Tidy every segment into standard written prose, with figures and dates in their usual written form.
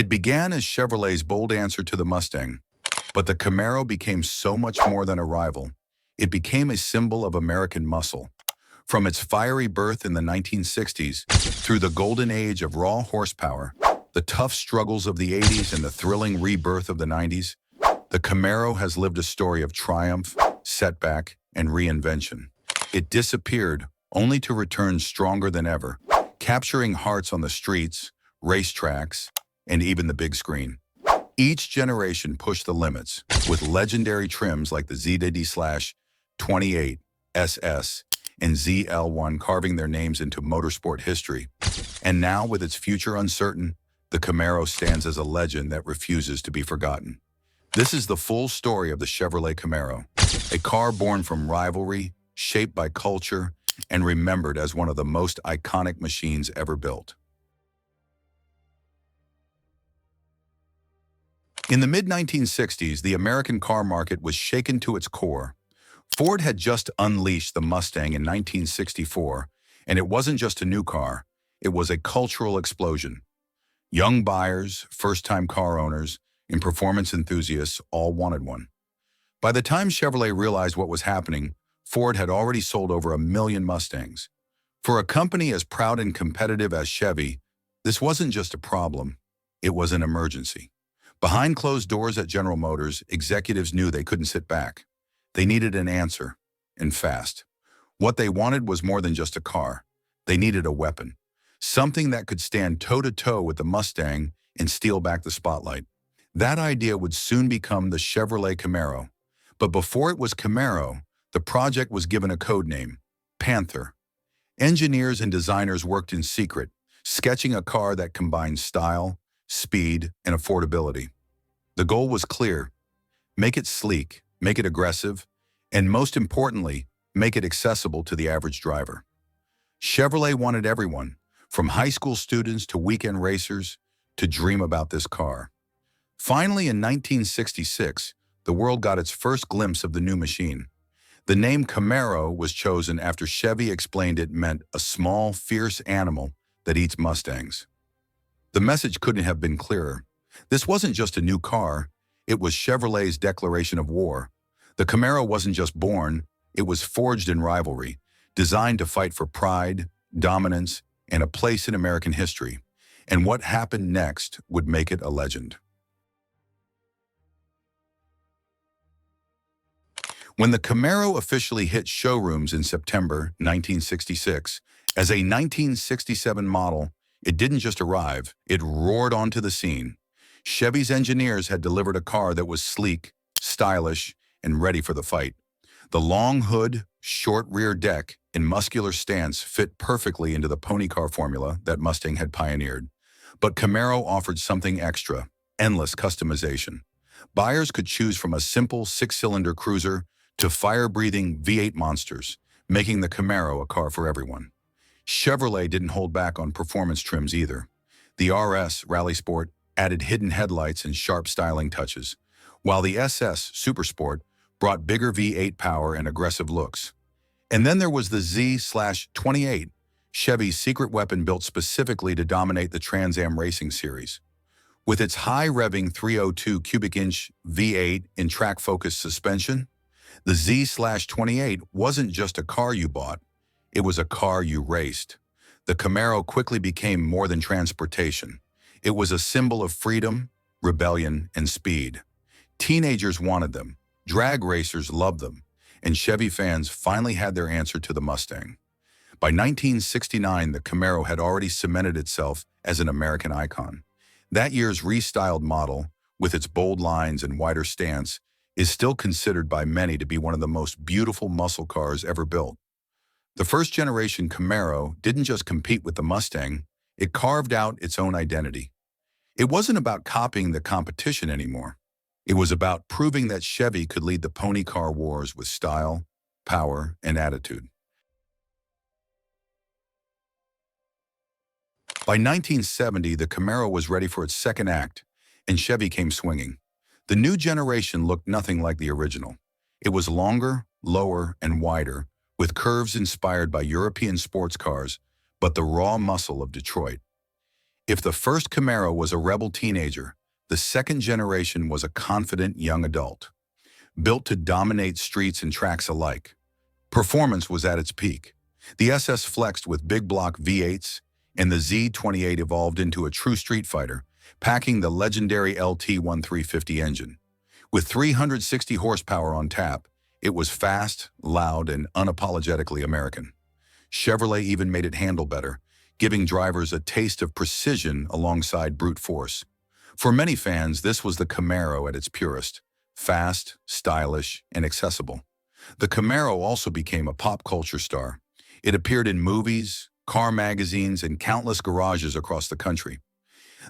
It began as Chevrolet's bold answer to the Mustang, but the Camaro became so much more than a rival. It became a symbol of American muscle. From its fiery birth in the 1960s, through the golden age of raw horsepower, the tough struggles of the 80s and the thrilling rebirth of the 90s, the Camaro has lived a story of triumph, setback, and reinvention. It disappeared only to return stronger than ever, capturing hearts on the streets, racetracks, and even the big screen. Each generation pushed the limits, with legendary trims like the ZD-28 SS and ZL1 carving their names into motorsport history. And now, with its future uncertain, the Camaro stands as a legend that refuses to be forgotten. This is the full story of the Chevrolet Camaro, a car born from rivalry, shaped by culture, and remembered as one of the most iconic machines ever built. In the mid-1960s, the American car market was shaken to its core. Ford had just unleashed the Mustang in 1964, and it wasn't just a new car, it was a cultural explosion. Young buyers, first-time car owners, and performance enthusiasts all wanted one. By the time Chevrolet realized what was happening, Ford had already sold over 1 million Mustangs. For a company as proud and competitive as Chevy, this wasn't just a problem, it was an emergency. Behind closed doors at General Motors, executives knew they couldn't sit back. They needed an answer, and fast. What they wanted was more than just a car. They needed a weapon, something that could stand toe-to-toe with the Mustang and steal back the spotlight. That idea would soon become the Chevrolet Camaro. But before it was Camaro, the project was given a code name, Panther. Engineers and designers worked in secret, sketching a car that combined style, speed, and affordability. The goal was clear: make it sleek, make it aggressive, and most importantly, make it accessible to the average driver. Chevrolet wanted everyone, from high school students to weekend racers, to dream about this car. Finally, in 1966, the world got its first glimpse of the new machine. The name Camaro was chosen after Chevy explained it meant a small, fierce animal that eats Mustangs. The message couldn't have been clearer. This wasn't just a new car, it was Chevrolet's declaration of war. The Camaro wasn't just born, it was forged in rivalry, designed to fight for pride, dominance, and a place in American history. And what happened next would make it a legend. When the Camaro officially hit showrooms in September 1966, as a 1967 model, it didn't just arrive, it roared onto the scene. Chevy's engineers had delivered a car that was sleek, stylish, and ready for the fight. The long hood, short rear deck, and muscular stance fit perfectly into the pony car formula that Mustang had pioneered. But Camaro offered something extra: endless customization. Buyers could choose from a simple 6-cylinder cruiser to fire-breathing V8 monsters, making the Camaro a car for everyone. Chevrolet didn't hold back on performance trims either. The RS Rally Sport added hidden headlights and sharp styling touches, while the SS Super Sport brought bigger V8 power and aggressive looks. And then there was the Z-28, Chevy's secret weapon built specifically to dominate the Trans Am racing series. With its high-revving 302 cubic inch V8 in track-focused suspension, the Z-28 wasn't just a car you bought, it was a car you raced. The Camaro quickly became more than transportation. It was a symbol of freedom, rebellion, and speed. Teenagers wanted them, drag racers loved them, and Chevy fans finally had their answer to the Mustang. By 1969, the Camaro had already cemented itself as an American icon. That year's restyled model, with its bold lines and wider stance, is still considered by many to be one of the most beautiful muscle cars ever built. The first-generation Camaro didn't just compete with the Mustang, it carved out its own identity. It wasn't about copying the competition anymore. It was about proving that Chevy could lead the pony car wars with style, power, and attitude. By 1970, the Camaro was ready for its second act, and Chevy came swinging. The new generation looked nothing like the original. It was longer, lower, and wider, with curves inspired by European sports cars, but the raw muscle of Detroit. If the first Camaro was a rebel teenager, the second generation was a confident young adult, built to dominate streets and tracks alike. Performance was at its peak. The SS flexed with big block V8s, and the Z28 evolved into a true street fighter, packing the legendary LT-1350 engine. With 360 horsepower on tap, it was fast, loud, and unapologetically American. Chevrolet even made it handle better, giving drivers a taste of precision alongside brute force. For many fans, this was the Camaro at its purest: fast, stylish, and accessible. The Camaro also became a pop culture star. It appeared in movies, car magazines, and countless garages across the country.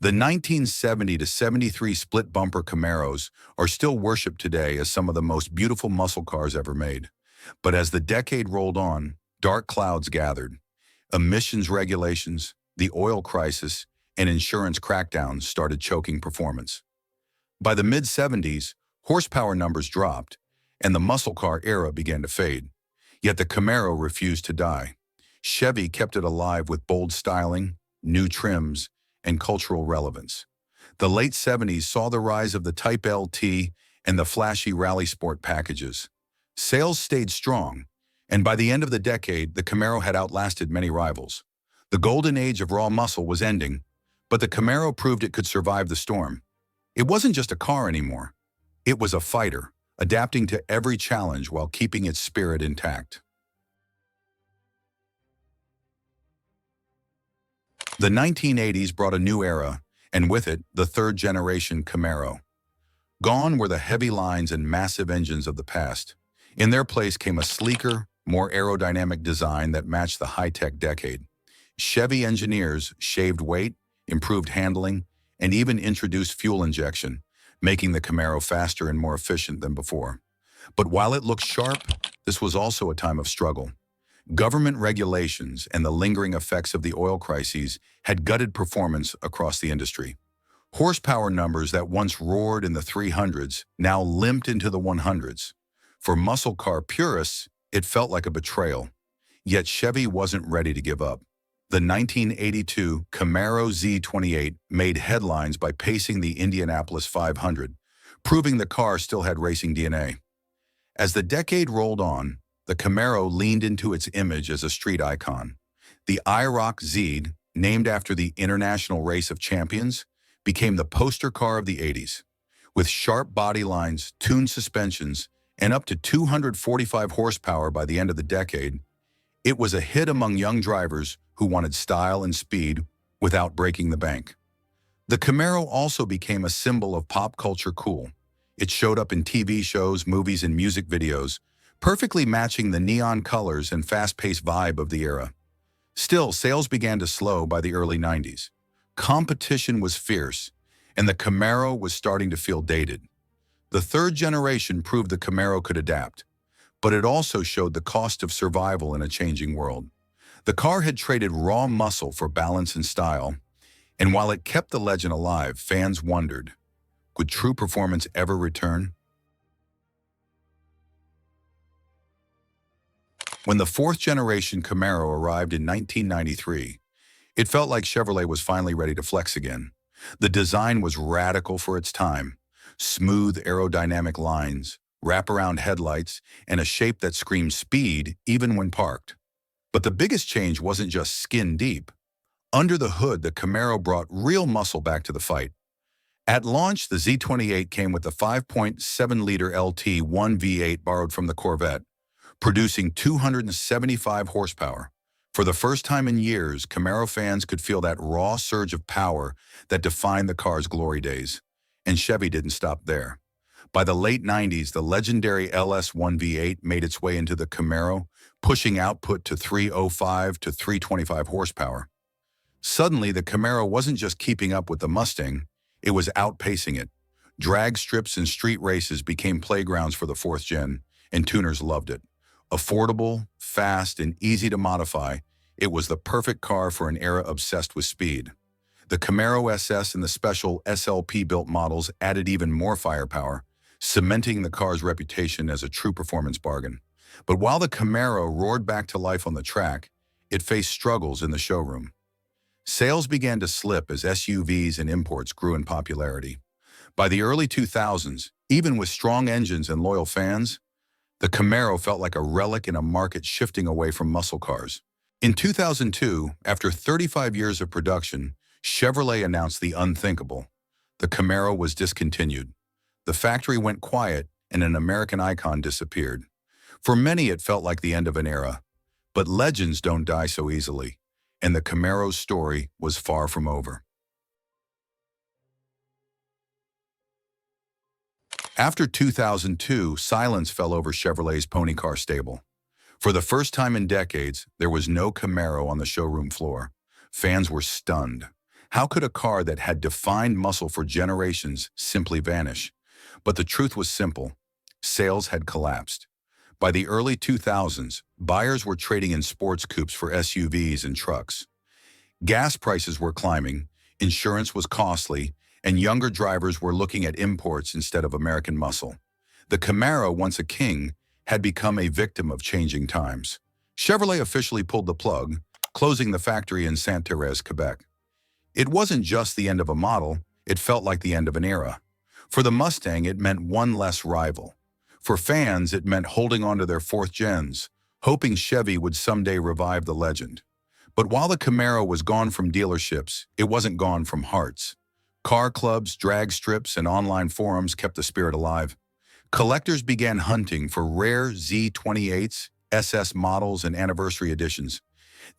The 1970 to 73 split bumper Camaros are still worshipped today as some of the most beautiful muscle cars ever made. But as the decade rolled on, dark clouds gathered. Emissions regulations, the oil crisis, and insurance crackdowns started choking performance. By the mid-70s, horsepower numbers dropped, and the muscle car era began to fade. Yet the Camaro refused to die. Chevy kept it alive with bold styling, new trims, and cultural relevance. The late 70s saw the rise of the Type LT and the flashy rally sport packages. Sales stayed strong, and by the end of the decade, the Camaro had outlasted many rivals. The golden age of raw muscle was ending, but the Camaro proved it could survive the storm. It wasn't just a car anymore. It was a fighter, adapting to every challenge while keeping its spirit intact. The 1980s brought a new era, and with it, the third-generation Camaro. Gone were the heavy lines and massive engines of the past. In their place came a sleeker, more aerodynamic design that matched the high-tech decade. Chevy engineers shaved weight, improved handling, and even introduced fuel injection, making the Camaro faster and more efficient than before. But while it looked sharp, this was also a time of struggle. Government regulations and the lingering effects of the oil crises had gutted performance across the industry. Horsepower numbers that once roared in the 300s now limped into the 100s. For muscle car purists, it felt like a betrayal. Yet Chevy wasn't ready to give up. The 1982 Camaro Z28 made headlines by pacing the Indianapolis 500, proving the car still had racing DNA. As the decade rolled on, the Camaro leaned into its image as a street icon. The IROC-Z, named after the International Race of Champions, became the poster car of the 80s. With sharp body lines, tuned suspensions, and up to 245 horsepower by the end of the decade, it was a hit among young drivers who wanted style and speed without breaking the bank. The Camaro also became a symbol of pop culture cool. It showed up in TV shows, movies, and music videos, perfectly matching the neon colors and fast-paced vibe of the era. Still, sales began to slow by the early 90s. Competition was fierce, and the Camaro was starting to feel dated. The third generation proved the Camaro could adapt, but it also showed the cost of survival in a changing world. The car had traded raw muscle for balance and style, and while it kept the legend alive, fans wondered, would true performance ever return? When the fourth-generation Camaro arrived in 1993, it felt like Chevrolet was finally ready to flex again. The design was radical for its time: smooth aerodynamic lines, wraparound headlights, and a shape that screamed speed even when parked. But the biggest change wasn't just skin deep. Under the hood, the Camaro brought real muscle back to the fight. At launch, the Z28 came with the 5.7-liter LT1 V8 borrowed from the Corvette, producing 275 horsepower. For the first time in years, Camaro fans could feel that raw surge of power that defined the car's glory days. And Chevy didn't stop there. By the late 90s, the legendary LS1 V8 made its way into the Camaro, pushing output to 305 to 325 horsepower. Suddenly, the Camaro wasn't just keeping up with the Mustang, it was outpacing it. Drag strips and street races became playgrounds for the fourth gen, and tuners loved it. Affordable, fast, and easy to modify, it was the perfect car for an era obsessed with speed. The Camaro SS and the special SLP-built models added even more firepower, cementing the car's reputation as a true performance bargain. But while the Camaro roared back to life on the track, it faced struggles in the showroom. Sales began to slip as SUVs and imports grew in popularity. By the early 2000s, even with strong engines and loyal fans, the Camaro felt like a relic in a market shifting away from muscle cars. In 2002, after 35 years of production, Chevrolet announced the unthinkable. The Camaro was discontinued. The factory went quiet and an American icon disappeared. For many, it felt like the end of an era. But legends don't die so easily, and the Camaro's story was far from over. After 2002, silence fell over Chevrolet's pony car stable. For the first time in decades, there was no Camaro on the showroom floor. Fans were stunned. How could a car that had defined muscle for generations simply vanish? But the truth was simple. Sales had collapsed. By the early 2000s, buyers were trading in sports coupes for SUVs and trucks. Gas prices were climbing, insurance was costly, and younger drivers were looking at imports instead of American muscle. The Camaro, once a king, had become a victim of changing times. Chevrolet officially pulled the plug, closing the factory in Sainte-Thérèse, Quebec. It wasn't just the end of a model, it felt like the end of an era. For the Mustang, it meant one less rival. For fans, it meant holding on to their fourth gens, hoping Chevy would someday revive the legend. But while the Camaro was gone from dealerships, it wasn't gone from hearts. Car clubs, drag strips, and online forums kept the spirit alive. Collectors began hunting for rare Z28s, SS models, and anniversary editions.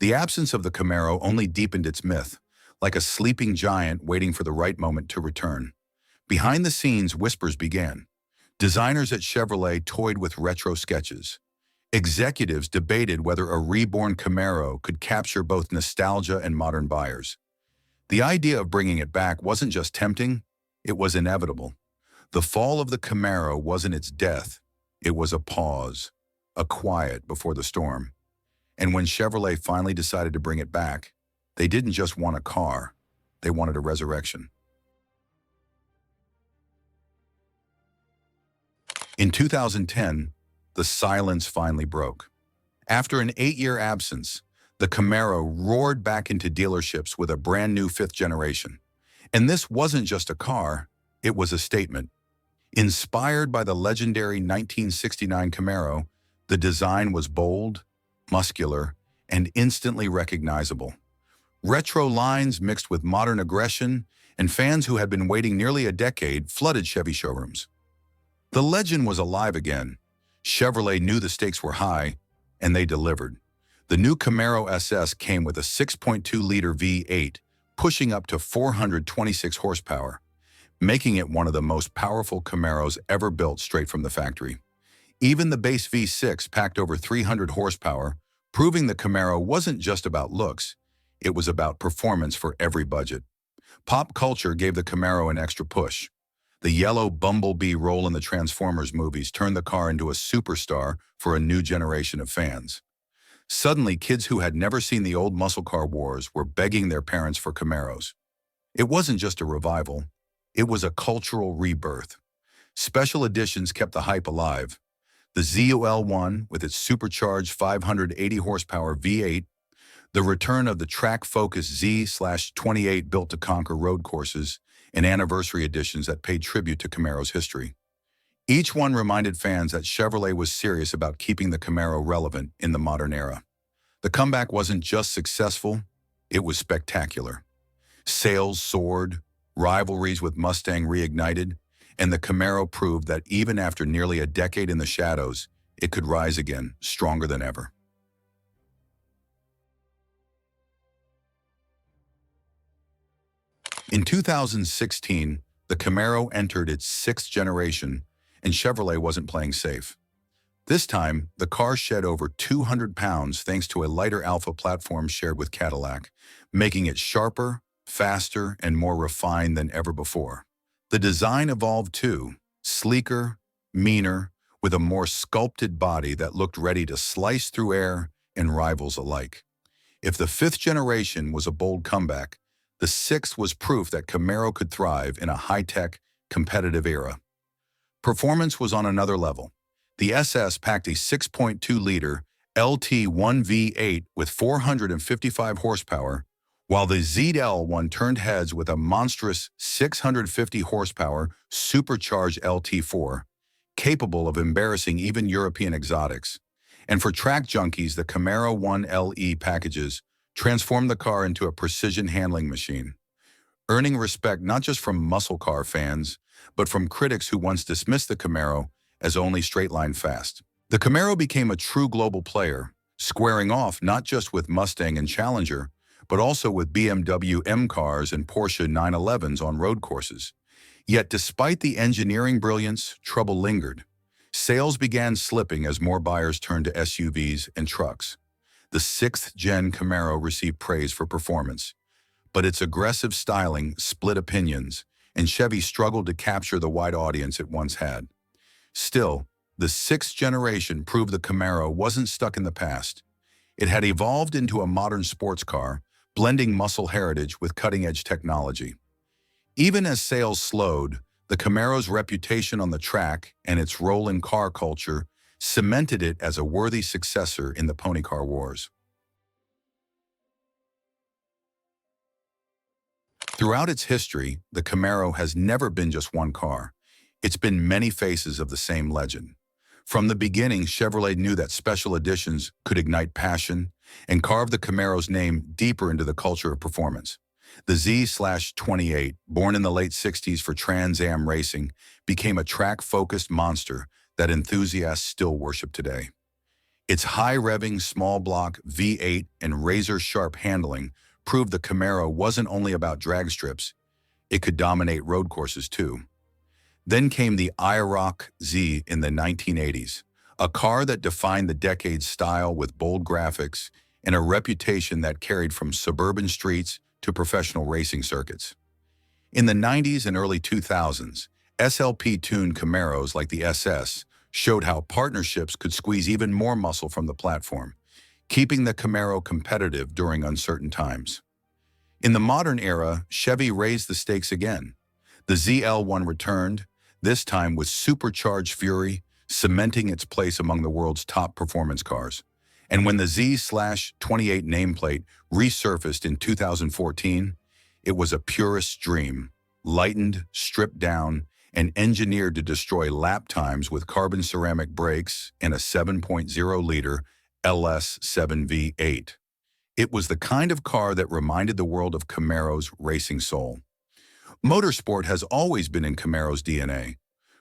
The absence of the Camaro only deepened its myth, like a sleeping giant waiting for the right moment to return. Behind the scenes, whispers began. Designers at Chevrolet toyed with retro sketches. Executives debated whether a reborn Camaro could capture both nostalgia and modern buyers. The idea of bringing it back wasn't just tempting, it was inevitable. The fall of the Camaro wasn't its death, it was a pause, a quiet before the storm. And when Chevrolet finally decided to bring it back, they didn't just want a car, they wanted a resurrection. In 2010, the silence finally broke. After an 8-year absence, the Camaro roared back into dealerships with a brand new fifth generation. And this wasn't just a car, it was a statement. Inspired by the legendary 1969 Camaro, the design was bold, muscular, and instantly recognizable. Retro lines mixed with modern aggression, and fans who had been waiting nearly a decade flooded Chevy showrooms. The legend was alive again. Chevrolet knew the stakes were high, and they delivered. The new Camaro SS came with a 6.2-liter V8, pushing up to 426 horsepower, making it one of the most powerful Camaros ever built straight from the factory. Even the base V6 packed over 300 horsepower, proving the Camaro wasn't just about looks, it was about performance for every budget. Pop culture gave the Camaro an extra push. The yellow bumblebee role in the Transformers movies turned the car into a superstar for a new generation of fans. Suddenly, kids who had never seen the old muscle car wars were begging their parents for Camaros. It wasn't just a revival, it was a cultural rebirth. Special editions kept the hype alive. The ZUL1 with its supercharged 580 horsepower V8, the return of the track-focused Z/28 built to conquer road courses, and anniversary editions that paid tribute to Camaro's history. Each one reminded fans that Chevrolet was serious about keeping the Camaro relevant in the modern era. The comeback wasn't just successful, it was spectacular. Sales soared, rivalries with Mustang reignited, and the Camaro proved that even after nearly a decade in the shadows, it could rise again, stronger than ever. In 2016, the Camaro entered its sixth generation, and Chevrolet wasn't playing safe. This time, the car shed over 200 pounds thanks to a lighter Alpha platform shared with Cadillac, making it sharper, faster, and more refined than ever before. The design evolved too, sleeker, meaner, with a more sculpted body that looked ready to slice through air and rivals alike. If the fifth generation was a bold comeback, the sixth was proof that Camaro could thrive in a high-tech, competitive era. Performance was on another level. The SS packed a 6.2-liter LT1 V8 with 455 horsepower, while the ZL1 turned heads with a monstrous 650 horsepower supercharged LT4, capable of embarrassing even European exotics. And for track junkies, the Camaro 1LE packages transformed the car into a precision handling machine, earning respect not just from muscle car fans, but from critics who once dismissed the Camaro as only straight-line fast. The Camaro became a true global player, squaring off not just with Mustang and Challenger, but also with BMW M cars and Porsche 911s on road courses. Yet despite the engineering brilliance, trouble lingered. Sales began slipping as more buyers turned to SUVs and trucks. The sixth-gen Camaro received praise for performance, but its aggressive styling split opinions, and Chevy struggled to capture the wide audience it once had. Still, the sixth generation proved the Camaro wasn't stuck in the past. It had evolved into a modern sports car, blending muscle heritage with cutting-edge technology. Even as sales slowed, the Camaro's reputation on the track and its role in car culture cemented it as a worthy successor in the pony car wars. Throughout its history, the Camaro has never been just one car. It's been many faces of the same legend. From the beginning, Chevrolet knew that special editions could ignite passion and carve the Camaro's name deeper into the culture of performance. The Z/28, born in the late 60s for Trans Am racing, became a track-focused monster that enthusiasts still worship today. Its high-revving, small-block V8 and razor-sharp handling proved the Camaro wasn't only about drag strips, it could dominate road courses too. Then came the IROC-Z in the 1980s, a car that defined the decade's style with bold graphics and a reputation that carried from suburban streets to professional racing circuits. In the 90s and early 2000s, SLP-tuned Camaros like the SS showed how partnerships could squeeze even more muscle from the platform, keeping the Camaro competitive during uncertain times. In the modern era, Chevy raised the stakes again. The ZL1 returned, this time with supercharged fury, cementing its place among the world's top performance cars. And when the Z/28 nameplate resurfaced in 2014, it was a purist's dream, lightened, stripped down, and engineered to destroy lap times with carbon ceramic brakes and a 7.0-liter LS7 V8. It was the kind of car that reminded the world of Camaro's racing soul. Motorsport has always been in Camaro's DNA.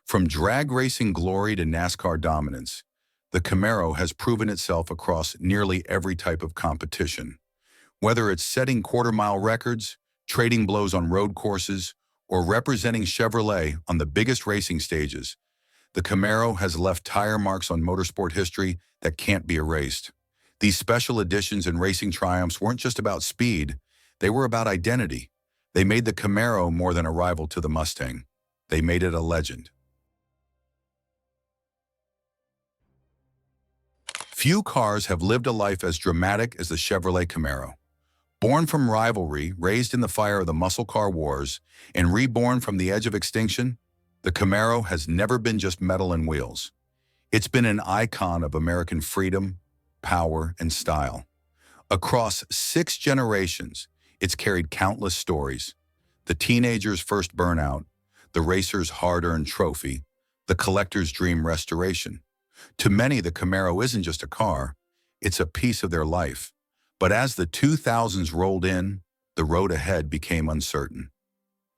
From drag racing glory to NASCAR dominance, the Camaro has proven itself across nearly every type of competition. Whether it's setting quarter-mile records, trading blows on road courses, or representing Chevrolet on the biggest racing stages, the Camaro has left tire marks on motorsport history that can't be erased. These special editions and racing triumphs weren't just about speed, they were about identity. They made the Camaro more than a rival to the Mustang. They made it a legend. Few cars have lived a life as dramatic as the Chevrolet Camaro. Born from rivalry, raised in the fire of the muscle car wars, and reborn from the edge of extinction, the Camaro has never been just metal and wheels. It's been an icon of American freedom, power, and style. Across 6 generations, it's carried countless stories. The teenager's first burnout, the racer's hard-earned trophy, the collector's dream restoration. To many, the Camaro isn't just a car, it's a piece of their life. But as the 2000s rolled in, the road ahead became uncertain.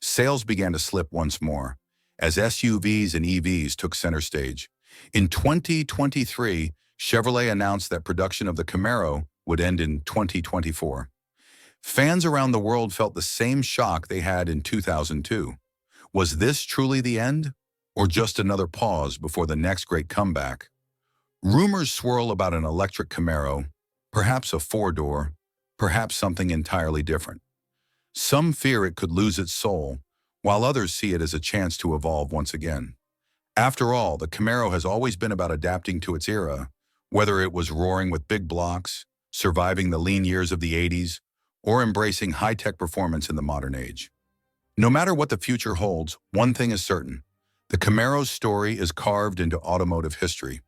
Sales began to slip once more, as SUVs and EVs took center stage. In 2023, Chevrolet announced that production of the Camaro would end in 2024. Fans around the world felt the same shock they had in 2002. Was this truly the end, or just another pause before the next great comeback? Rumors swirl about an electric Camaro, perhaps a four-door, perhaps something entirely different. Some fear it could lose its soul, while others see it as a chance to evolve once again. After all, the Camaro has always been about adapting to its era, whether it was roaring with big blocks, surviving the lean years of the 80s, or embracing high-tech performance in the modern age. No matter what the future holds, one thing is certain. The Camaro's story is carved into automotive history.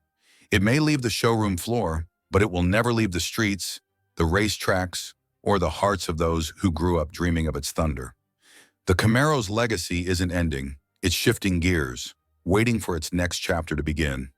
It may leave the showroom floor, but it will never leave the streets, the racetracks, or the hearts of those who grew up dreaming of its thunder. The Camaro's legacy isn't ending, it's shifting gears, waiting for its next chapter to begin.